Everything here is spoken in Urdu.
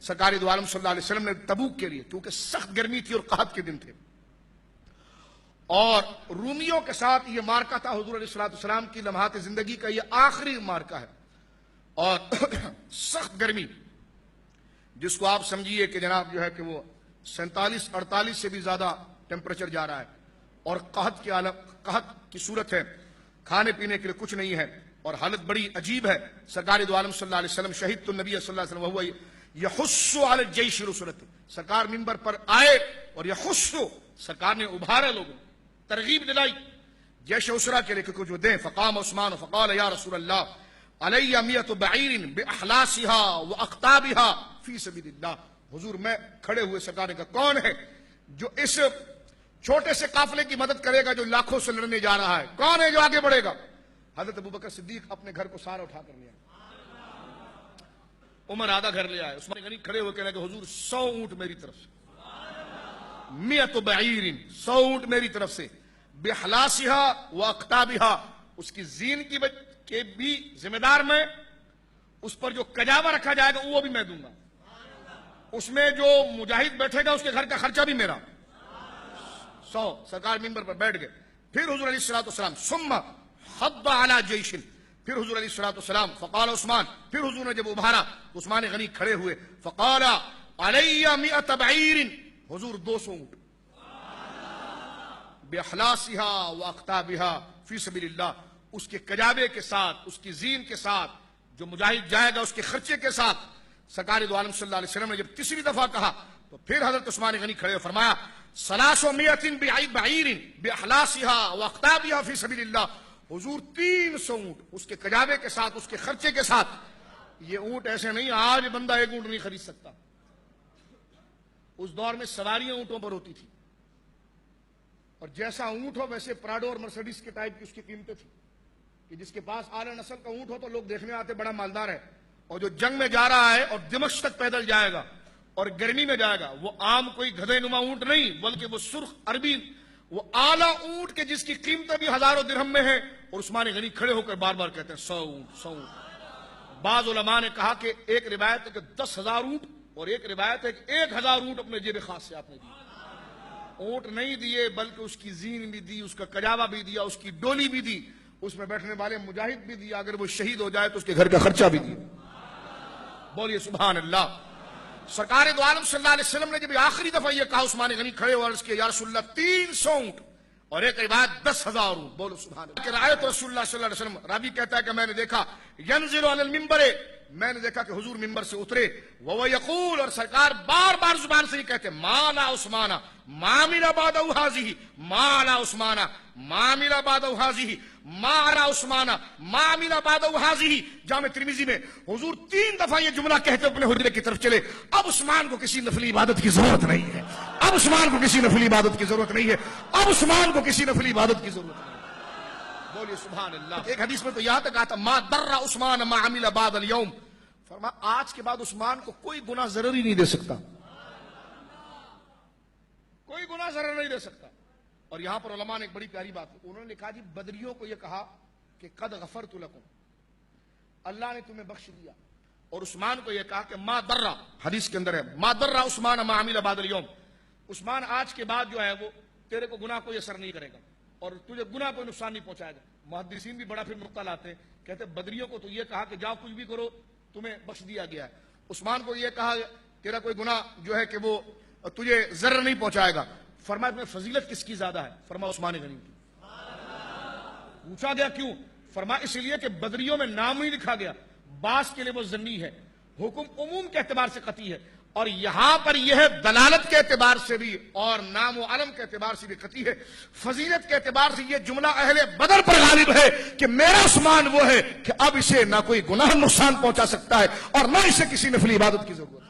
سرکار دو عالم صلی اللہ علیہ وسلم نے تبوک کے لیے، کیونکہ سخت گرمی تھی اور قحط کے دن تھے، اور رومیوں کے ساتھ یہ مارکا تھا حضور علیہ السلام کی لمحات زندگی کا یہ آخری مارکا ہے، اور سخت گرمی جس کو آپ سمجھیے کہ جناب جو ہے کہ وہ 47-48 سے بھی زیادہ ٹیمپریچر جا رہا ہے، اور قحط کی صورت ہے، کھانے پینے کے لیے کچھ نہیں ہے، اور حالت بڑی عجیب ہے۔ سرکار دو عالم صلی اللہ علیہ وسلم شہید النبی صلی اللہ علیہ وسلم وہو یحث علی الجیش رسولت، سرکار منبر پر آئے اور یحث، سرکار نے ابھارا لوگوں، ترغیب دلائی جیش اسرا کے لیے کہ کچھ دیں۔ فقام عثمان فقال یا رسول اللہ علی 100 بعیر باحلاسها واقطابها فی سبیل اللہ، حضور میں کھڑے ہوئے سرکار نے کہا کون ہے جو اس چھوٹے سے قافلے کی مدد کرے گا جو لاکھوں سے لڑنے جا رہا ہے، کون ہے جو آگے بڑھے گا؟ حضرت ابوبکر صدیق اپنے گھر کو سارا اٹھا کر لے آئے، عمر آدھا گھر لے آئے، عثمان غنی کھڑے ہو کے کہنے کہ حضور 100 اونٹ میری طرف سے، 100 بعیر 100 اونٹ میری طرف سے، باحلاسها واقطابها، اس کی زین کے بھی ذمہ دار میں، اس پر جو کجاوا رکھا جائے گا وہ بھی میں دوں گا، اس میں جو مجاہد بیٹھے گا اس کے گھر کا خرچہ بھی میرا، 100۔ سرکار منبر پر بیٹھ گئے، پھر حضور علیہ السلام ثم حض علی جیش، پھر حضور علیہ السلام فقال عثمان، پھر حضور نے جب ابھارا تو عثمان غنی کھڑے ہوئے، فقال علی 100 بعیر، حضور 200 اونٹ، باحلاسها واقطابها فی سبیل اللہ، اس کے کجاوے کے ساتھ، اس کی زین کے ساتھ، جو مجاہد جائے گا اس کے خرچے کے ساتھ۔ سرکار دو عالم صلی اللہ علیہ وسلم نے جب تیسری دفعہ کہا تو پھر حضرت عثمان غنی کھڑے ہوئے فرمایا 300 بعیر باحلاسها واقطابها فی سبیل اللہ، حضور 300 اونٹ، اس کے کجاوے کے ساتھ، اس کے خرچے کے ساتھ۔ یہ اونٹ ایسے نہیں آج بندہ ایک اونٹ نہیں خرید سکتا، اس دور میں سواریاں اونٹوں پر ہوتی تھی، اور جیسا اونٹ ہو ویسے پراڈو اور مرسیڈیز کے ٹائپ کی اس کی قیمتیں تھی، کہ جس کے پاس اعلی نسل کا اونٹ ہو تو لوگ دیکھنے آتے بڑا مالدار ہے، اور جو جنگ میں جا رہا ہے اور دمشق تک پیدل جائے گا اور گرمی میں جائے گا، وہ عام کوئی گدھے نما اونٹ نہیں بلکہ وہ سرخ عربی، وہ اعلیٰ اونٹ کے جس کی قیمتیں بھی ہزاروں درہم میں ہیں، اور عثمان غنی کھڑے ہو کر بار بار کہتے ہیں 100 اونٹ 100 اونٹ۔ بعض علماء نے کہا کہ ایک روایت ہے کہ 10,000 اونٹ، اور ایک روایت ہے کہ 1,000 اونٹ اپنے جیب خاص سے آپ نے دی، اونٹ نہیں دیے بلکہ اس کی زین بھی دی، اس کا کجاوا بھی دیا، اس کی ڈولی بھی دی، اس میں بیٹھنے والے مجاہد بھی دیا، اگر وہ شہید ہو جائے تو اس کے گھر کا خرچہ بھی دیا۔ بولیے سبحان اللہ۔ سرکار دو عالم صلی اللہ علیہ وسلم نے جب آخری دفعہ یہ کہا عثمان غنی کھڑے اور اس کے یا رسول اللہ 300 اونٹ، اور ایک روایت 10,000 اونٹ، بولو سبحان اللہ۔ کہ رعایت رسول اللہ صلی اللہ علیہ وسلم، راوی کہتا ہے کہ میں نے دیکھا ینزل علی المنبر، میں نے دیکھا کہ حضور منبر سے اترے، وہ یقول، اور سرکار بار بار زبان سے یہ کہتے ما لا عثمان ما عمل بعدہ ھذہ، ما لا عثمان ما عمل بعدہ ھذہ، ما ارى عثمان ما عمل بعدہ ھذہ۔ جامع ترمذی میں حضور 3 دفعہ یہ جملہ کہتے اپنے حجرے کی طرف چلے، اب عثمان کو کسی نفلی عبادت کی ضرورت نہیں ہے، اب عثمان کو کسی نفلی عبادت کی ضرورت نہیں ہے، اب عثمان کو کسی نفلی عبادت کی ضرورت نہیں ہے۔ بولیے سبحان اللہ۔ ایک حدیث میں تو یہاں تک کہا تھا ما ضر عثمان ما عمل بعد اليوم، فرمایا آج کے بعد عثمان کو کوئی گناہ ضرر ہی نہیں دے سکتا، کوئی گناہ ضرر نہیں دے سکتا۔ اور یہاں پر علماء نے ایک بڑی پیاری بات، انہوں نے لکھا جی بدریوں کو یہ کہا کہ قد غفرت لکم، اللہ نے تمہیں بخش دیا، اور عثمان کو یہ کہا کہ ما ضر، حدیث کے اندر ہے ما ضر عثمان ما عمل بعد اليوم، عثمان آج کے بعد جو ہے وہ تیرے کو گناہ کوئی اثر نہیں کرے گا اور تجھے گناہ کوئی نقصان نہیں پہنچائے گا۔ محدثین بھی بڑا پھر نقطہ لاتے ہیں، کہتے بدریوں کو تو یہ کہا کہ جاؤ کچھ بھی کرو تمہیں بخش دیا گیا ہے، عثمان کو یہ کہا تیرا کوئی گناہ جو ہے کہ وہ تجھے ضرر نہیں پہنچائے گا۔ فرمایا میں فضیلت کس کی زیادہ ہے؟ فرمایا عثمان غنی کی۔ پوچھا گیا کیوں؟ فرمایا اس لیے کہ بدریوں میں نام نہیں لکھا گیا، بعض کے لیے وہ ضمنی ہے، حکم عموم کے اعتبار سے قطعی ہے، اور یہاں پر یہ ہے دلالت کے اعتبار سے بھی اور نام و علم کے اعتبار سے بھی قطعی ہے، فضیلت کے اعتبار سے یہ جملہ اہل بدر پر غالب ہے کہ میرا عثمان وہ ہے کہ اب اسے نہ کوئی گناہ نقصان پہنچا سکتا ہے اور نہ اسے کسی نفلی عبادت کی ضرورت ہے۔